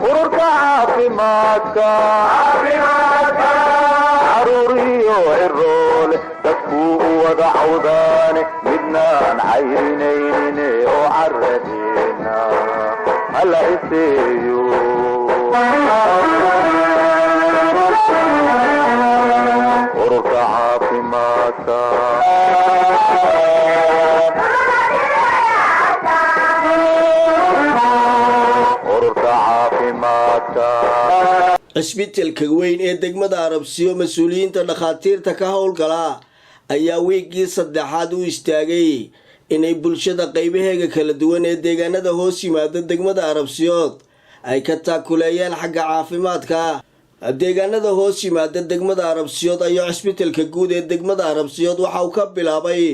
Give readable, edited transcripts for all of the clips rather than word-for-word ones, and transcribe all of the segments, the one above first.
ururka caafimaadka caruuriyo ciroole dadkuu u wada cawdaane midnaan cayrinaynin oo caradeena hala iseeyo ururka caafimaadka cisbitaalka weyn ee degmada Arabsiyo mas'uuliyiinta dhakhaatiirta ka howlgala ayaa weegii saddexaad u istaagay inay bulshada qaybaheega kala duwan ee deegaanada hoos yimaada degmada Arabsiyood ay ka taakuleeyaan xagga caafimaadka. deegaanada hoos yimaada degmada Arabsiyood ayaa cisbitaalka guud ee degmada Arabsiyood waxa uu ka bilaabay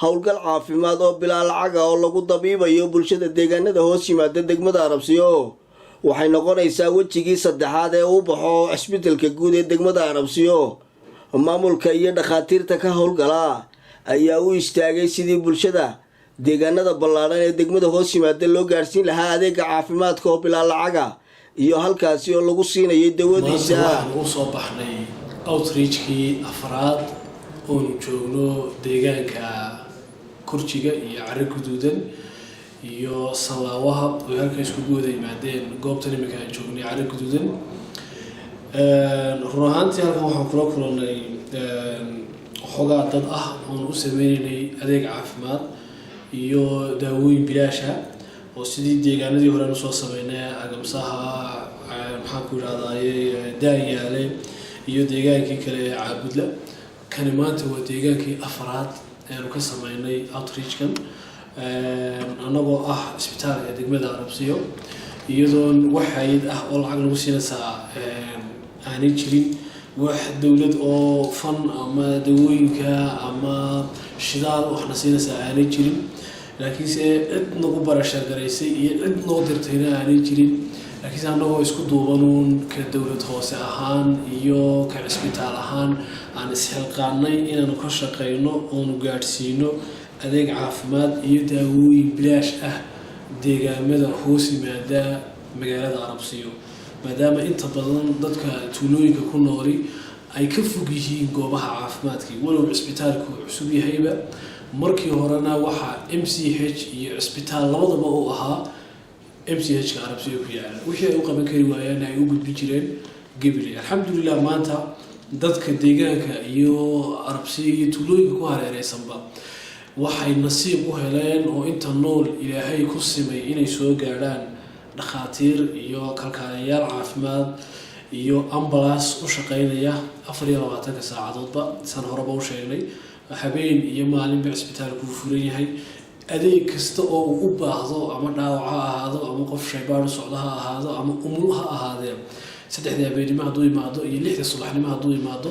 howlgal caafimaad oo bilaa lacag ah oo lagu dabiibayo bulshada deegaanada hoos yimaada degmada Arabsiyo. waxay noqonaysaa wejigii saddexaad ee uu baxo cisbitaalka guud ee degmada Arabsiyo. maamulka iyo dhakhaatiirta ka howlgala ayaa u istaagay sidii bulshada deegaanada ballaaran ee degmada hoos yimaada loo gaarsiin lahaa adeega caafimaadka oo bilaa lacaga iyo halkaasi oo lagu siinayay dawadiisa. waxaan u soo baxnay outreachkii afraad oo joogno deegaanka kurjiga iyo Cari Guduudan iyo Salaawaha oo halka isku guuda yimaadeen goobtan imika aan joognay Cari Guduudan. run ahaantii halkan waxaan kula kulannay xogaa dad ah oon u sameynay adeeg caafimaad iyo daawooyin bilaash ah oo sidii deegaanadii hore soo sameynay agamsaha maxaan ku yiraahdaa Daanyaale iyo deegaankii kale ee Caabudla. kani maanta waa deegaankii afraad ee ka sameynay outreachkan anagoo ah isbitaalka degmada Arabsiyo iyadoo waxayd ah oo lacag lagu siinaysaa aanay jirin wax dawlad oo fan ama dawooyinka ama shidaal waxna siinaysaa aanay jirin laakiin se cid nagu barashar garaysay iyo cid noo dirtayna aanay jirin laakiin anagoo isku duubanuun ka dawlad hoose ahaan iyo ka isbitaal ahaan aan isxilqaanay inaan ka shaqeyno oo nu gaarsiino adeeg caafimaad iyo daawooyin bilaash ah deegaamada hoos yimaada magaalada Arabsiyo maadaama inta badan dadka tuulooyinka ku nooli ay ka fog yihiin goobaha caafimaadka walow isbitaalku cusub yahayba markii horena waxa MCH iyo isbitaal labadaba uu ahaa MCH ka Arabsiyo ku yaala wixii ay u qaban kari waayeen ay u gudbi jireen Gibli. alxamdulillah maanta dadka deegaanka iyo Arabsiyo iyo tuulooyinka ku hareeraysanba waxay nasiib u heleen oo inta nool Ilaahay ku simay inay soo gaaraan dhakhaatiir iyo kalkaaliyayaal caafimaad iyo ambulance u shaqeynaya 24 saacadoodba san horeba u sheegnay habeen iyo maalin ba isbitaalku furan yahay adeeg kasta oo uu u baahdo ama dhaawac ha ahaado ama qof shaybaar socda ha ahaado ama umul ha ahaadee 3 habeenimo hadduu imaado iyo 6 subaxnimo hadduu imaado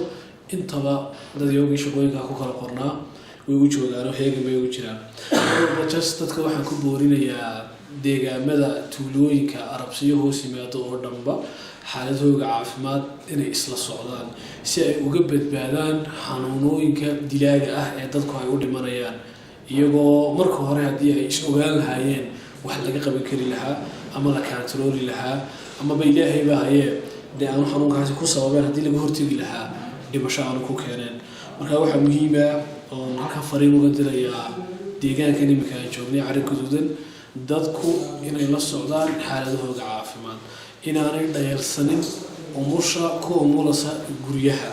intaba dad yoogii shaqooyinka ku kala qornaa way u joogaan heegan bay ugu jiraan. just dadka waxaan ku boorinayaa deegaamada tuulooyinka Arabsiyo hoos yimaado oo dhanba xaaladooda caafimaad inay isla socdaan si ay uga badbaadaan xanuunooyinka dilaaga ah ee dadku ay u dhimanayaan iyagoo marka hore haddii ay is ogaan lahaayeen wax laga qaban kari lahaa ama la kantarooli lahaa ama ba Ilaahay baa hayee dee aan xanuunkaasi ku sababeen haddii laga hortagi lahaa dhimasho aan ku keeneen. marka waxaa muhiim ah oo marka fariin uga dirayaa deegaanka imika aan joognay Cari Guduudan dadku inay la socdaan xaaladooda caafimaad inaanay dhayalsanin umusha ku umulasa guryaha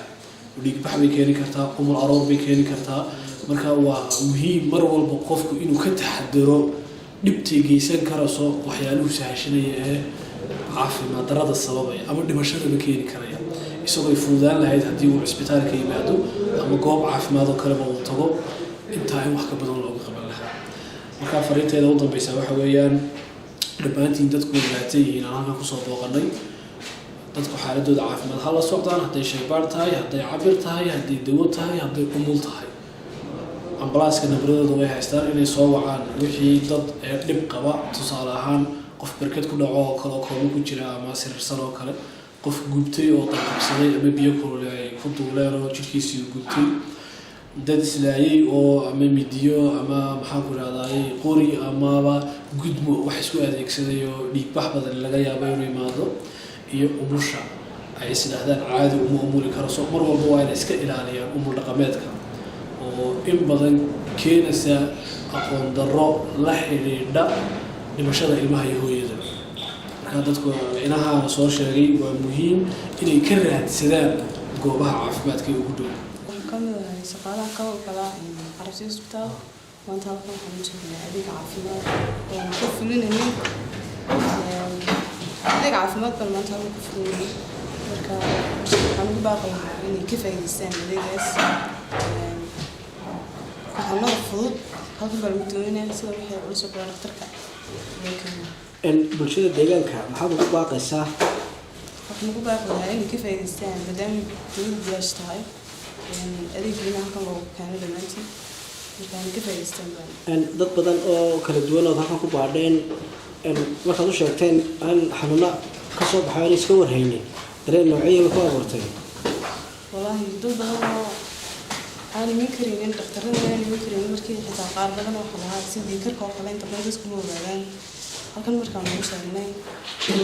dhiig bax bay keeni kartaa umul aroor bay keeni kartaa marka waa muhiim mar walba qofku inuu ka taxadaro dhibtay geysan karayso waxyaaluhu sahashanaya ee caafimaad darada sababaya ama dhimashada la keeni karaya isagoo fududaan lahayd haddii uu isbitaalka yimaado ama goob caafimaad oo kale uu tago inta ay wax ka badan looga qaban lahaa. marka fariinteeda u dambaysa waxa weeyaan dhammaantiin dadku wadaatay yihiin halka ku soo booqanay dadku xaaladooda caafimaad hala socdaan hadday shaybaar tahay hadday cabir tahay hadday dawo tahay hadday umul tahay ambulance nabradooda way haystaan inay soo wacaan wixii dad dhib qaba tusaale ahaan qof barkad ku dhaco oo kale oo ku jira ama sirsan oo kale qof gubtay oo qabsaday ama biyo kulul ay ku duuleen oo jirkiisii gubtay dad islaayay oo ama midiyo ama maxaan ku raadayay qori amaba gudmo wax isku adeegsaday oo dhiig bax badan laga yaabo inuu imaado iyo umusha ay isdhahdaan caadi uma umuli karo soo mar walba waa inay iska ilaaliyaan umul dhaqameedka oo in badan keenaysa aqoon darro la xidhiidha dhimashada ilmaha iyo hooyada marka dadku inaha soo sheegay waa muhiim inay ka raadsadaan goobaha caafimaadka ee ugu dhow shaqaalaha ka howlgala Arabsiya Hospital maanta halkan waxaan u joognaa adeeg caafimaad oo ku fulinayay adeeg caafimaad bal maanta halkan ku fulinayay marka waxaan ugu baaqayaa inay ka faa'iideystaan adeegaas waxaana fudud halkan bal mudooyinay sida wixii culus oo dhakhtarka bulshada deegaanka maxaad ugu baaqaysaa waxaan ugu baaqayaa inay ka faa'iideystaan maadaama dawladdu bilaash tahay adeegina halkan loo keenay dhammaantiin markaan ka faa'iideystaan dad badan oo kala duwan oo halkan ku baadheen markaad u sheegteen aan xanuuna ka soo baxay aan iska warhaynin dareen noociyada ku abuurtay wallaahi dad badan oo aan iman karinin dhakhtarrada aan iman karinin markii xitaa qaar badan waxaa lahaa sidii karka oo kale inta badan dadku ma ogaadaan halkan markaan ugu sheegnay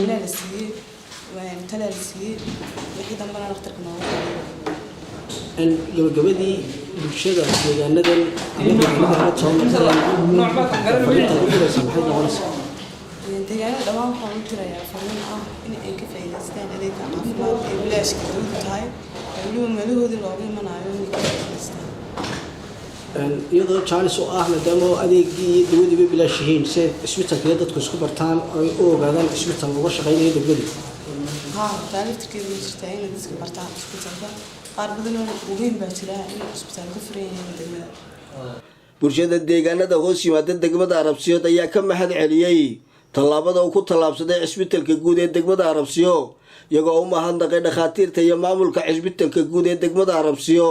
ilaa la siiyey talaa la siiyey wixii dambana dhakhtarka nooga gabagabadii bulshada deegaanadan deegaanada dhammaan waxaan u tirayaa fariin ah in ay ka faa'iideystaan adeegga caafimaad ee bilaashka dawladdu tahay weliba meelahoodii looga imanayo inay ka faa'iideystaan iyadoo jaanis u ah maadaama adeegii dawadiiba bilaash yihiin si isbitaalka dadku isku bartaan ay u ogaadaan isbitaal uga shaqeynayo degmadu taaliftirkeeda way jirtaa inay dadka bartaan isbitaalka qaar badan oo ugeyn baa jira in isbitaal ka furan yahay degmada bulshada deegaanada hoos yimaada degmada Arabsiyood ayaa ka mahad celiyay tallaabada uu ku tallaabsaday isbitaalka guud ee degmada Arabsiyo iyagoo u mahadnaqay dhakhaatiirta iyo maamulka isbitaalka guud ee degmada Arabsiyo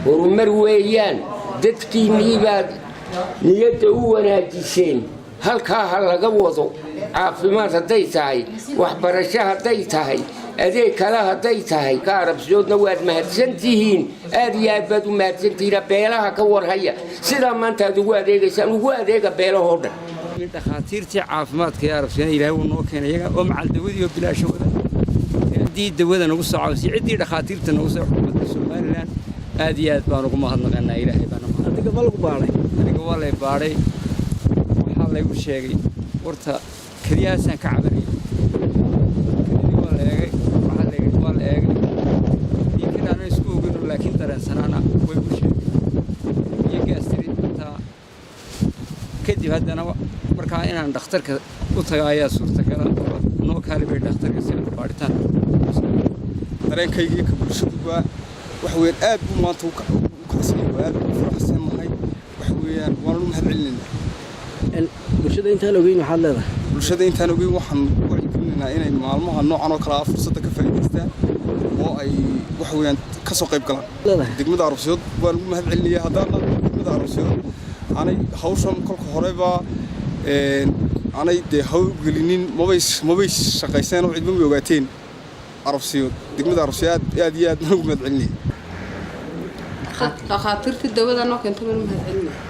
horumar weeyaan dadkiinii baad niyadda u wanaajiseen halkaa ha laga wado caafimaad hadday tahay waxbarasho hadday tahay adeeg kale hadday tahay ka Arabsiyoodna waad mahadsantihiin aad iyo aad baad u mahadsantihiin beelaha ka warhaya sidaa maanta aad ugu adeegaysaan ugu adeega beelahoo dhan dhakhaatiirtii caafimaadka ee Arabsiyood ilaahay uu noo keenay iyaga oo macal dawadii oo bilaashooda ciddii dawada nagu soo caawisay ciddii dhakhaatiirta nagu soo xukuumadda Soomaaliland aad iyo aad baan ugu mahadnaqaynaa ilaahay baan adiga ma lagu baaray aniga waa la baaray waxaa la igu sheegay warta kaliyaasaan ka cabanayay waa la eegay iyo kana isku ogin laakiin dareensanaana way u sheegay iyo gaastiri intaa kadib haddana markaa inaan dhakhtarka u tago ayaa suurtagal noo kaalibay dhakhtarka si baaritaan dareenkaygii ka bulshadu waa wax weyn aad buu maanta u kacsanay waa aad u faraxsanahay wax weeyaan waan u mahad celinaynaa bulshada intaan ogeyn waxaad leedahay bulshada intaan ogeyn waxaan wacyigelinaynaa inay maalmaha noocan oo kale ah fursadda ka faa'iideystaan oo ay wax weeyaan ka soo qayb galaan degmada Arabsiyood waan ugu mahad celinayaa haddana degmada Arabsiyood aanay hawshan kolka horeba aanay dee hawlgelinin mabay shaqayseen oo cidma way ogaateen Arabsiyood degmada Arabsiyood aad iyo aad ugu mahad celinaya dhakhaatiirta dawada noo keentay waan mahad celinaya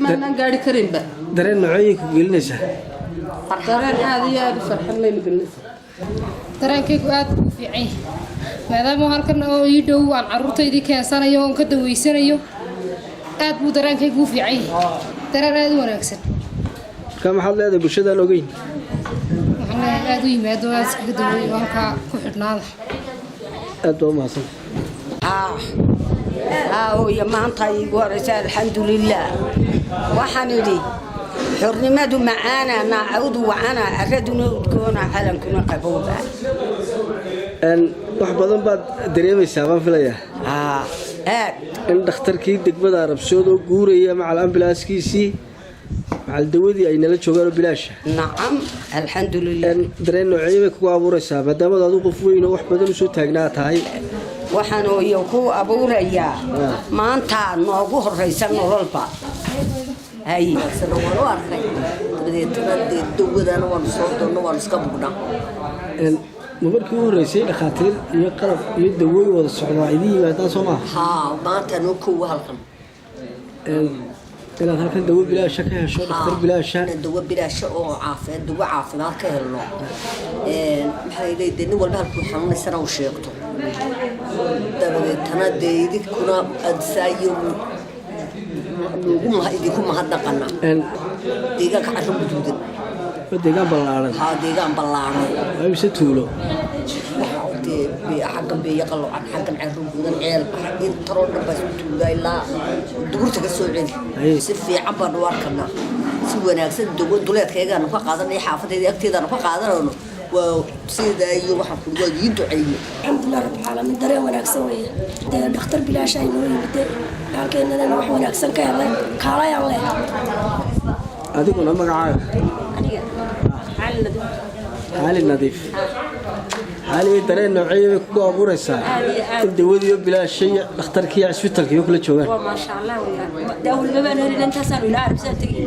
maanaan gaari karinba dareen noociyay ku gelinaysaa dareen aad iyo aad u farxad leh gelinaysaa dareenkaygu aad u fiican maadaama halkan oo ii dhow aan carruurtaydii keensanayo oon ka daweysanayo aad buu dareenkaygu u fiican yahay dareen aad u wanaagsan marka maxaad leedahay bulshadaan ogeyn waxaan leeyahay aad u yimaado aad iskaga daweeyo halkaa ku xidhnaada aad baa u mahadsan hooyo maanta iigu horeysa alxamdulilah waxaan idhi xornimadu macaana naacawdu wacana araduna udgoona calankuna qabowba wax badan baad dareemaysaa baan filayaa aad in dhakhtarkii degmada Arabsiyood oo guuraya macal ambulanskiisii macal dawadii ay nala joogaan oo bilaasha nacam alxamdulilah dareen noociyay bay kugu abuuraysaa maadaama aad qof weyn oo wax badan u soo taagnaa tahay waxaan ooyo ku abuurayaa maanta noogu horeysa nololba hay sanawaro arkay dabadeetana dawadana waan soo doonno waan iska bugnaa markii uu horeysay dhakhaatiir iyo qalab iyo dawooy wada socdaa idin yimaadaan soo maaha haa maanta noo kow halkan inaad halkan dawo bilaasha ka hesho dhakhtar bilaasha dawo bilaasha oo caafimaad ka helno maxay leedahay nin walba halkuu xanuunaysana uu sheegto dabadeetana dee idinkuna adsaayo idinku mahadnaqana deegaanka carro guduudan deegaan ballaaran haa deegaan ballaaran mise tuulo xaggan beeya qaloocan xaggan carro guduudan ceel intaroo dhan baa isku tuugaa ilaa duburta ka soo celi si fiican baanu u arkanaa si wanaagsan duleedkaygaanu ka qaadanaya xaafadeeda agteedaanu ka qaadanayno waa sidaa iyo waxaan ku waa ii duceeyey alxamdulilah rabbil caalamiin dareen wanaagsan weeye dee dhakhtar bilaash ay noo yimide halkeenana wax wanaagsan ka helay kaalayaan leh adiguna magacaaga aniga cali nadiif cali dareen noocee bay ku abuuraysaa in dawadii bilaashay dhakhtarkii isbitaalka iyo kala joogaan ma sha Allah daawul baba noo intaasaan ila arbsan tagi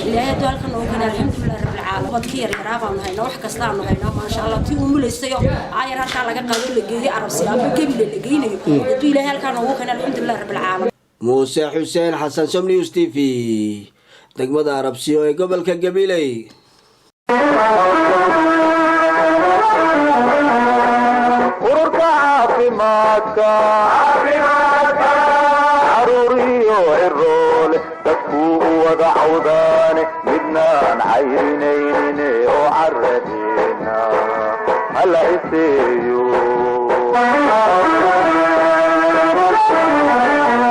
ilaahay halkan oo kana alxamdulilah rabbil caalamiin wadkii yar baan hayna wax kasta aan hayna ma sha Allah tii uu mulaystayo ayar halka laga qaado la geeyay arabsi ama kabile la geeynayo tii ilaahay halkan oo kana alxamdulilah rabbil caalamiin Muuse Xuseen Xasan Somnius TV degmada Arabsiyo ee gobolka Gabiley ururka caafimaadka caruuriyo ciroole dadkuu u wada cawdaane midnaan cayrinayne oo caradeena hala iseeyo